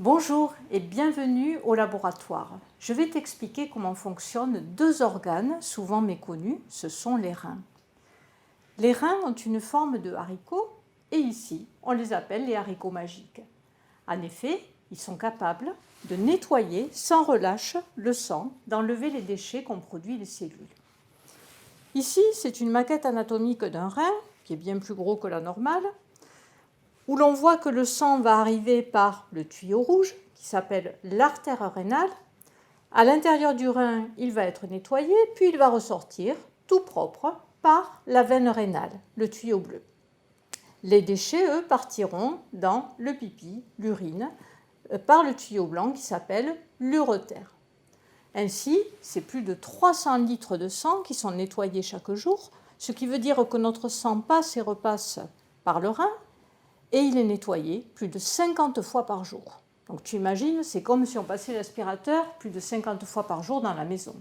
Bonjour et bienvenue au laboratoire. Je vais t'expliquer comment fonctionnent deux organes souvent méconnus, ce sont les reins. Les reins ont une forme de haricot et ici, on les appelle les haricots magiques. En effet, ils sont capables de nettoyer sans relâche le sang, d'enlever les déchets qu'ont produits les cellules. Ici, c'est une maquette anatomique d'un rein, qui est bien plus gros que la normale, où l'on voit que le sang va arriver par le tuyau rouge, qui s'appelle l'artère rénale. À l'intérieur du rein, il va être nettoyé, puis il va ressortir tout propre par la veine rénale, le tuyau bleu. Les déchets, eux, partiront dans le pipi, l'urine, par le tuyau blanc qui s'appelle l'urétère. Ainsi, c'est plus de 300 litres de sang qui sont nettoyés chaque jour, ce qui veut dire que notre sang passe et repasse par le rein, et il est nettoyé plus de 50 fois par jour. Donc tu imagines, c'est comme si on passait l'aspirateur plus de 50 fois par jour dans la maison.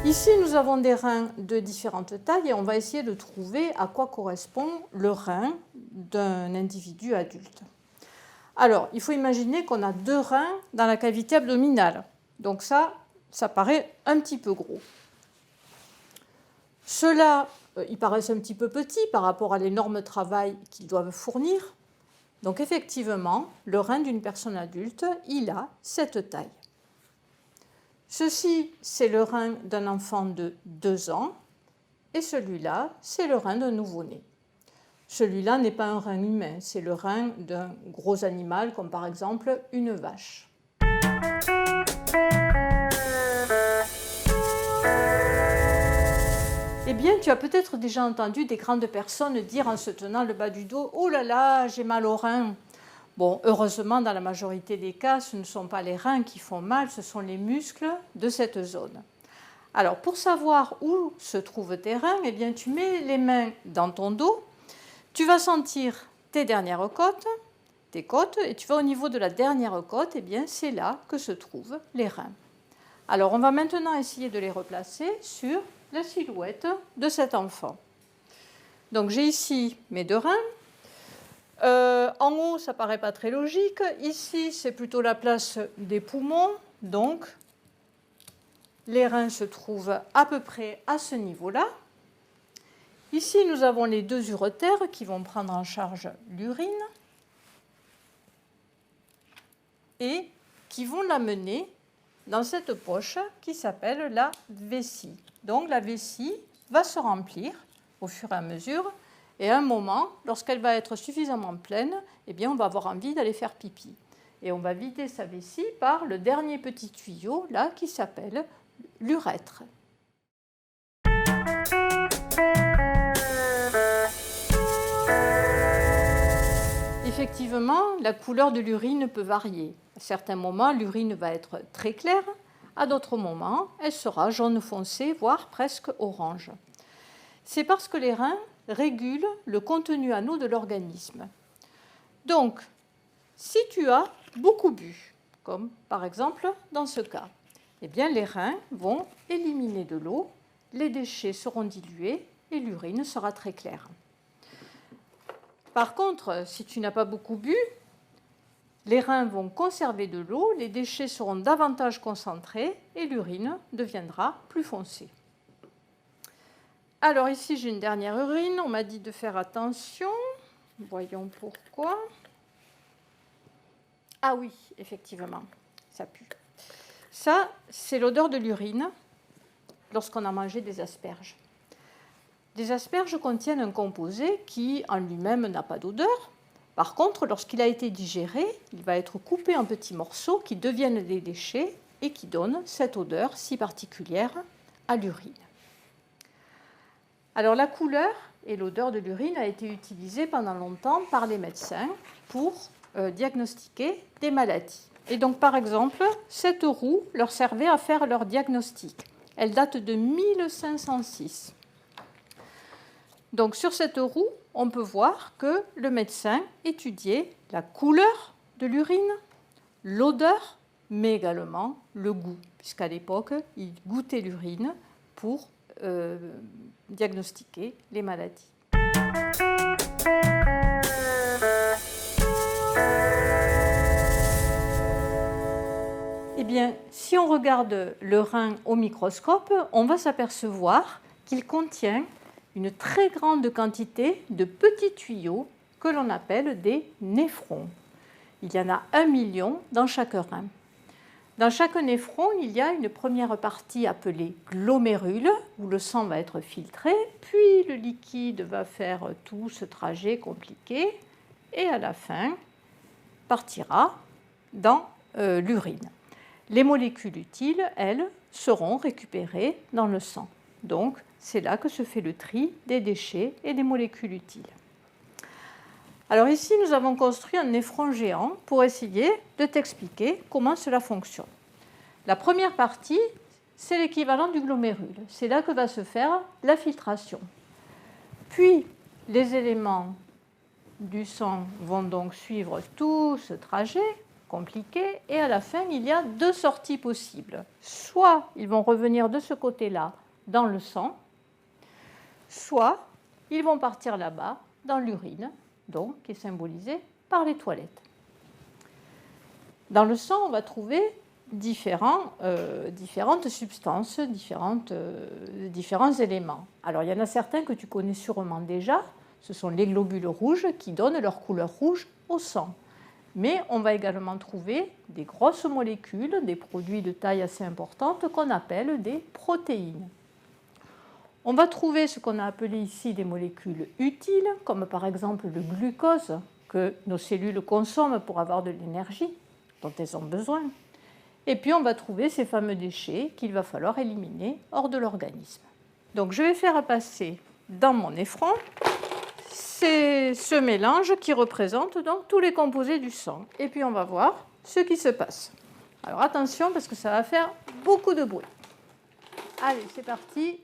Ici, nous avons des reins de différentes tailles et on va essayer de trouver à quoi correspond le rein d'un individu adulte. Alors, il faut imaginer qu'on a deux reins dans la cavité abdominale. Donc ça paraît un petit peu gros. Ceux-là, ils paraissent un petit peu petits par rapport à l'énorme travail qu'ils doivent fournir. Donc effectivement, le rein d'une personne adulte, il a cette taille. Ceci, c'est le rein d'un enfant de 2 ans et celui-là, c'est le rein d'un nouveau-né. Celui-là n'est pas un rein humain, c'est le rein d'un gros animal comme par exemple une vache. Eh bien, tu as peut-être déjà entendu des grandes personnes dire en se tenant le bas du dos « Oh là là, j'ai mal au rein ». Bon, heureusement, dans la majorité des cas, ce ne sont pas les reins qui font mal, ce sont les muscles de cette zone. Alors, pour savoir où se trouvent tes reins, eh bien, tu mets les mains dans ton dos, tu vas sentir tes dernières côtes, tes côtes, et tu vas au niveau de la dernière côte, eh bien, c'est là que se trouvent les reins. Alors, on va maintenant essayer de les replacer sur la silhouette de cet enfant. Donc, j'ai ici mes deux reins. En haut, ça ne paraît pas très logique. Ici, c'est plutôt la place des poumons. Donc, les reins se trouvent à peu près à ce niveau-là. Ici, nous avons les deux urétères qui vont prendre en charge l'urine et qui vont l'amener dans cette poche qui s'appelle la vessie. Donc, la vessie va se remplir au fur et à mesure. Et à un moment, lorsqu'elle va être suffisamment pleine, eh bien, on va avoir envie d'aller faire pipi. Et on va vider sa vessie par le dernier petit tuyau là, qui s'appelle l'urètre. Effectivement, la couleur de l'urine peut varier. À certains moments, l'urine va être très claire. À d'autres moments, elle sera jaune foncé, voire presque orange. C'est parce que les reins régule le contenu en eau de l'organisme. Donc, si tu as beaucoup bu, comme par exemple dans ce cas, eh bien les reins vont éliminer de l'eau, les déchets seront dilués et l'urine sera très claire. Par contre, si tu n'as pas beaucoup bu, les reins vont conserver de l'eau, les déchets seront davantage concentrés et l'urine deviendra plus foncée. Alors ici, j'ai une dernière urine. On m'a dit de faire attention. Voyons pourquoi. Ah oui, effectivement, ça pue. Ça, c'est l'odeur de l'urine lorsqu'on a mangé des asperges. Les asperges contiennent un composé qui, en lui-même, n'a pas d'odeur. Par contre, lorsqu'il a été digéré, il va être coupé en petits morceaux qui deviennent des déchets et qui donnent cette odeur si particulière à l'urine. Alors la couleur et l'odeur de l'urine a été utilisée pendant longtemps par les médecins pour diagnostiquer des maladies. Et donc par exemple, cette roue leur servait à faire leur diagnostic. Elle date de 1506. Donc sur cette roue, on peut voir que le médecin étudiait la couleur de l'urine, l'odeur, mais également le goût, puisqu'à l'époque, il goûtait l'urine pour diagnostiquer les maladies. Eh bien, si on regarde le rein au microscope, on va s'apercevoir qu'il contient une très grande quantité de petits tuyaux que l'on appelle des néphrons. Il y en a 1 million dans chaque rein. Dans chaque néphron, il y a une première partie appelée glomérule, où le sang va être filtré, puis le liquide va faire tout ce trajet compliqué, et à la fin, partira dans l'urine. Les molécules utiles, elles, seront récupérées dans le sang. Donc, c'est là que se fait le tri des déchets et des molécules utiles. Alors ici, nous avons construit un néphron géant pour essayer de t'expliquer comment cela fonctionne. La première partie, c'est l'équivalent du glomérule. C'est là que va se faire la filtration. Puis, les éléments du sang vont donc suivre tout ce trajet compliqué et à la fin, il y a 2 sorties possibles. Soit ils vont revenir de ce côté-là dans le sang, soit ils vont partir là-bas dans l'urine, donc qui est symbolisée par les toilettes. Dans le sang, on va trouver différentes substances, différents éléments. Alors, il y en a certains que tu connais sûrement déjà. Ce sont les globules rouges qui donnent leur couleur rouge au sang. Mais on va également trouver des grosses molécules, des produits de taille assez importante qu'on appelle des protéines. On va trouver ce qu'on a appelé ici des molécules utiles, comme par exemple le glucose que nos cellules consomment pour avoir de l'énergie dont elles ont besoin. Et puis on va trouver ces fameux déchets qu'il va falloir éliminer hors de l'organisme. Donc je vais faire passer dans mon néphron ce mélange qui représente donc tous les composés du sang. Et puis on va voir ce qui se passe. Alors attention parce que ça va faire beaucoup de bruit. Allez, c'est parti.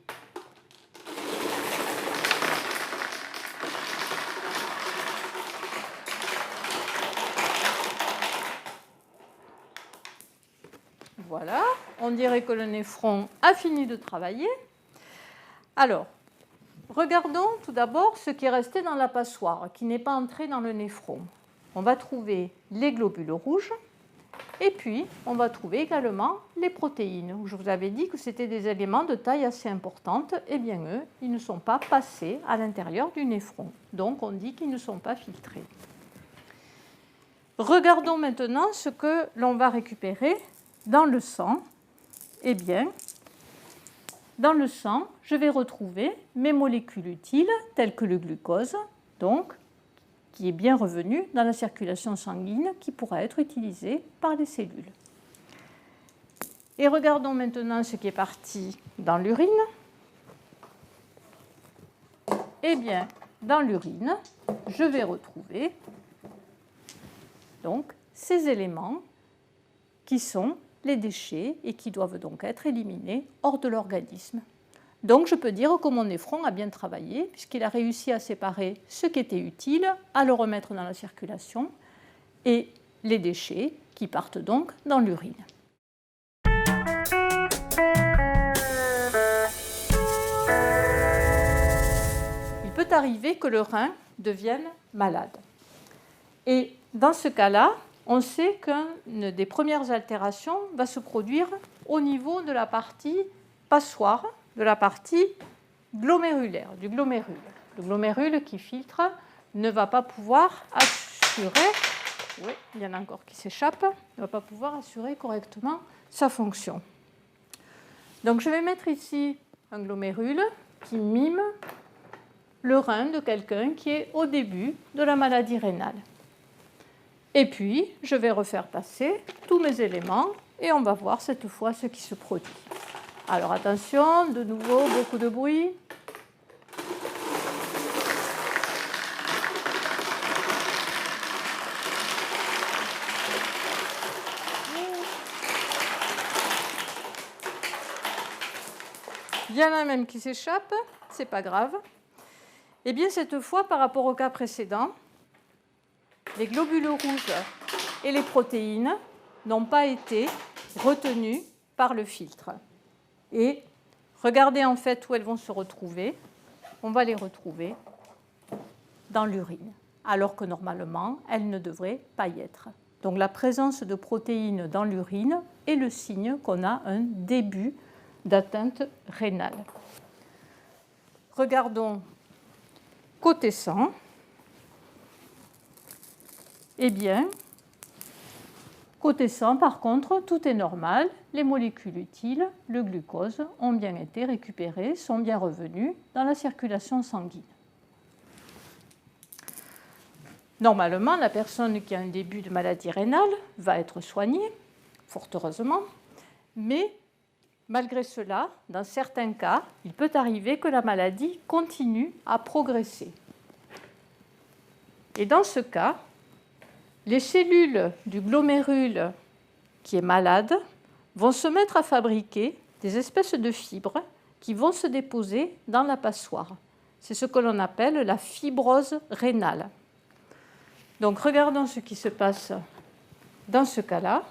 Voilà, on dirait que le néphron a fini de travailler. Alors, regardons tout d'abord ce qui est resté dans la passoire, qui n'est pas entré dans le néphron. On va trouver les globules rouges et puis on va trouver également les protéines. Je vous avais dit que c'était des éléments de taille assez importante. Eh bien, eux, ils ne sont pas passés à l'intérieur du néphron. Donc, on dit qu'ils ne sont pas filtrés. Regardons maintenant ce que l'on va récupérer dans le sang. Eh bien, dans le sang, je vais retrouver mes molécules utiles, telles que le glucose, donc, qui est bien revenu dans la circulation sanguine, qui pourra être utilisé par les cellules. Et regardons maintenant ce qui est parti dans l'urine. Eh bien, dans l'urine, je vais retrouver donc ces éléments qui sont les déchets et qui doivent donc être éliminés hors de l'organisme. Donc je peux dire que mon néphron a bien travaillé puisqu'il a réussi à séparer ce qui était utile, à le remettre dans la circulation et les déchets qui partent donc dans l'urine. Il peut arriver que le rein devienne malade. Et dans ce cas-là, on sait qu'une des premières altérations va se produire au niveau de la partie passoire, de la partie glomérulaire, du glomérule. Le glomérule qui filtre ne va pas pouvoir assurer, oui, il y en a encore qui s'échappent, ne va pas pouvoir assurer correctement sa fonction. Donc je vais mettre ici un glomérule qui mime le rein de quelqu'un qui est au début de la maladie rénale. Et puis, je vais refaire passer tous mes éléments et on va voir cette fois ce qui se produit. Alors attention, de nouveau, beaucoup de bruit. Il y en a même qui s'échappent, c'est pas grave. Eh bien, cette fois, par rapport au cas précédent, les globules rouges et les protéines n'ont pas été retenus par le filtre. Et regardez en fait où elles vont se retrouver. On va les retrouver dans l'urine, alors que normalement, elles ne devraient pas y être. Donc la présence de protéines dans l'urine est le signe qu'on a un début d'atteinte rénale. Regardons côté sang. Eh bien, côté sang, par contre, tout est normal. Les molécules utiles, le glucose, ont bien été récupérées, sont bien revenues dans la circulation sanguine. Normalement, la personne qui a un début de maladie rénale va être soignée, fort heureusement, mais malgré cela, dans certains cas, il peut arriver que la maladie continue à progresser. Et dans ce cas, les cellules du glomérule qui est malade vont se mettre à fabriquer des espèces de fibres qui vont se déposer dans la passoire. C'est ce que l'on appelle la fibrose rénale. Donc, regardons ce qui se passe dans ce cas-là.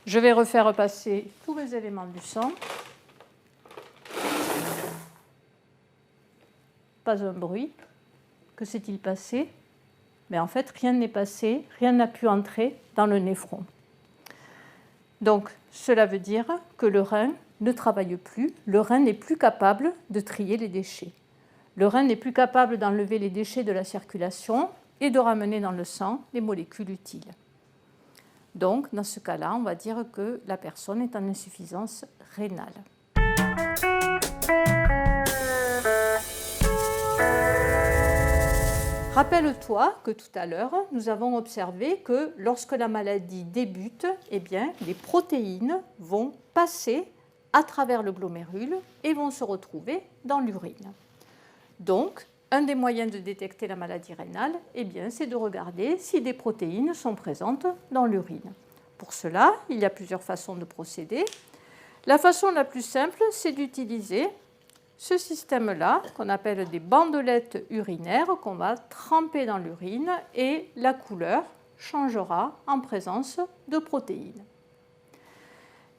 Je vais refaire passer tous les éléments du sang. Pas un bruit. Que s'est-il passé? Mais en fait, rien n'est passé, rien n'a pu entrer dans le néphron. Donc, cela veut dire que le rein ne travaille plus, le rein n'est plus capable de trier les déchets. Le rein n'est plus capable d'enlever les déchets de la circulation et de ramener dans le sang les molécules utiles. Donc, dans ce cas-là, on va dire que la personne est en insuffisance rénale. Rappelle-toi que tout à l'heure, nous avons observé que lorsque la maladie débute, eh bien, les protéines vont passer à travers le glomérule et vont se retrouver dans l'urine. Donc, un des moyens de détecter la maladie rénale, eh bien, c'est de regarder si des protéines sont présentes dans l'urine. Pour cela, il y a plusieurs façons de procéder. La façon la plus simple, c'est d'utiliser ce système-là, qu'on appelle des bandelettes urinaires, qu'on va tremper dans l'urine et la couleur changera en présence de protéines.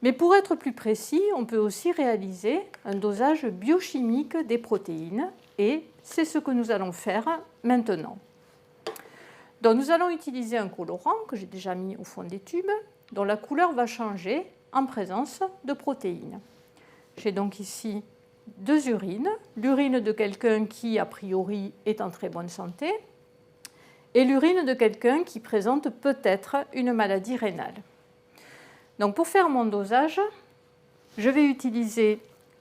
Mais pour être plus précis, on peut aussi réaliser un dosage biochimique des protéines et c'est ce que nous allons faire maintenant. Donc nous allons utiliser un colorant que j'ai déjà mis au fond des tubes, dont la couleur va changer en présence de protéines. J'ai donc ici deux urines, l'urine de quelqu'un qui, a priori, est en très bonne santé et l'urine de quelqu'un qui présente peut-être une maladie rénale. Donc pour faire mon dosage, je vais utiliser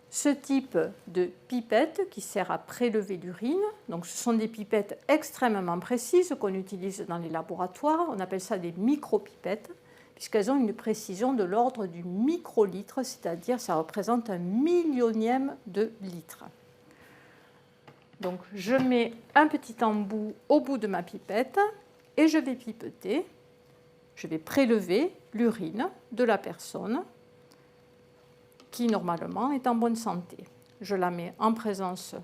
ce type de pipette qui sert à prélever l'urine. Donc ce sont des pipettes extrêmement précises qu'on utilise dans les laboratoires. On appelle ça des micropipettes, puisqu'elles ont une précision de l'ordre du microlitre, c'est-à-dire ça représente 1/1000 de litre. Donc je mets un petit embout au bout de ma pipette et je vais pipeter. Je vais prélever l'urine de la personne qui, normalement, est en bonne santé. Je la mets en présence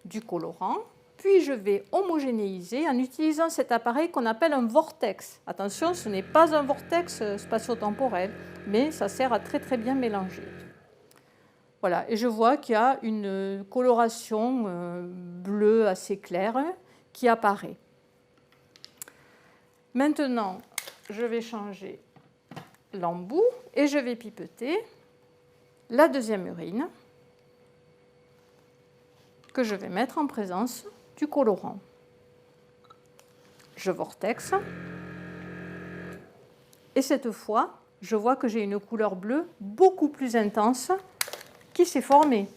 du colorant, puis je vais homogénéiser en utilisant cet appareil qu'on appelle un vortex. Attention, ce n'est pas un vortex spatio-temporel, mais ça sert à très très bien mélanger. Voilà, et je vois qu'il y a une coloration bleue assez claire qui apparaît. Maintenant, je vais changer l'embout et je vais pipeter la deuxième urine que je vais mettre en présence du colorant. Je vortexe et cette fois, je vois que j'ai une couleur bleue beaucoup plus intense qui s'est formée.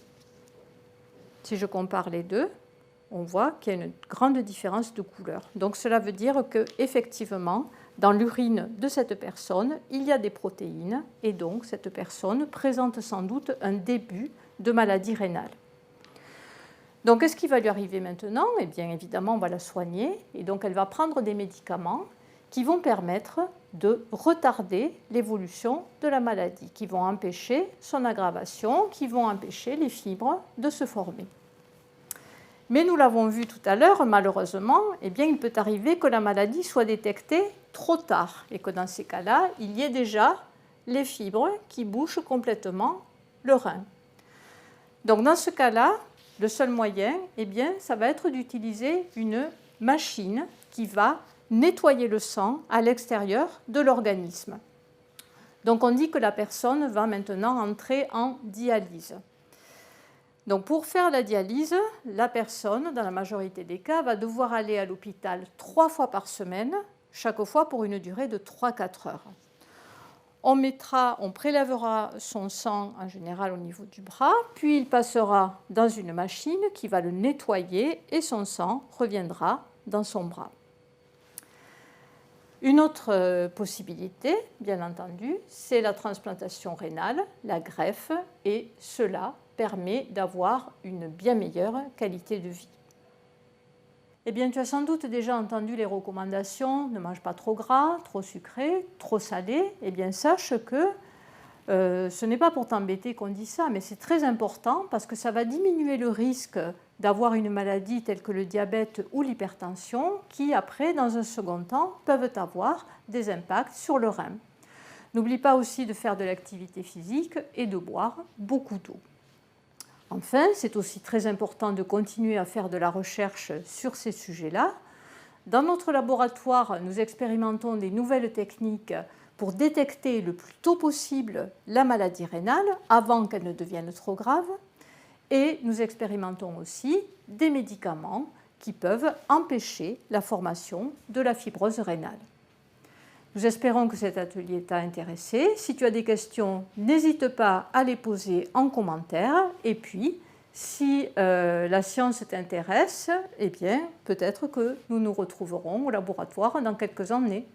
Si je compare les deux, on voit qu'il y a une grande différence de couleur. Donc cela veut dire qu'effectivement, dans l'urine de cette personne, il y a des protéines et donc cette personne présente sans doute un début de maladie rénale. Donc qu'est-ce qui va lui arriver maintenant? Eh bien évidemment, on va la soigner et donc elle va prendre des médicaments qui vont permettre de retarder l'évolution de la maladie, qui vont empêcher son aggravation, qui vont empêcher les fibres de se former. Mais nous l'avons vu tout à l'heure, malheureusement, eh bien, il peut arriver que la maladie soit détectée trop tard et que dans ces cas-là, il y ait déjà les fibres qui bouchent complètement le rein. Donc dans ce cas-là, Le seul moyen, eh bien, ça va être d'utiliser une machine qui va nettoyer le sang à l'extérieur de l'organisme. Donc on dit que la personne va maintenant entrer en dialyse. Donc pour faire la dialyse, la personne, dans la majorité des cas, va devoir aller à l'hôpital 3 fois par semaine, chaque fois pour une durée de 3-4 heures. On prélèvera son sang en général au niveau du bras, puis il passera dans une machine qui va le nettoyer et son sang reviendra dans son bras. Une autre possibilité, bien entendu, c'est la transplantation rénale, la greffe, et cela permet d'avoir une bien meilleure qualité de vie. Eh bien, tu as sans doute déjà entendu les recommandations, ne mange pas trop gras, trop sucré, trop salé. Eh bien, sache que ce n'est pas pour t'embêter qu'on dit ça, mais c'est très important parce que ça va diminuer le risque d'avoir une maladie telle que le diabète ou l'hypertension qui, après, dans un second temps, peuvent avoir des impacts sur le rein. N'oublie pas aussi de faire de l'activité physique et de boire beaucoup d'eau. Enfin, c'est aussi très important de continuer à faire de la recherche sur ces sujets-là. Dans notre laboratoire, nous expérimentons des nouvelles techniques pour détecter le plus tôt possible la maladie rénale avant qu'elle ne devienne trop grave. Et nous expérimentons aussi des médicaments qui peuvent empêcher la formation de la fibrose rénale. Nous espérons que cet atelier t'a intéressé. Si tu as des questions, n'hésite pas à les poser en commentaire. Et puis, si la science t'intéresse, eh bien, peut-être que nous nous retrouverons au laboratoire dans quelques années.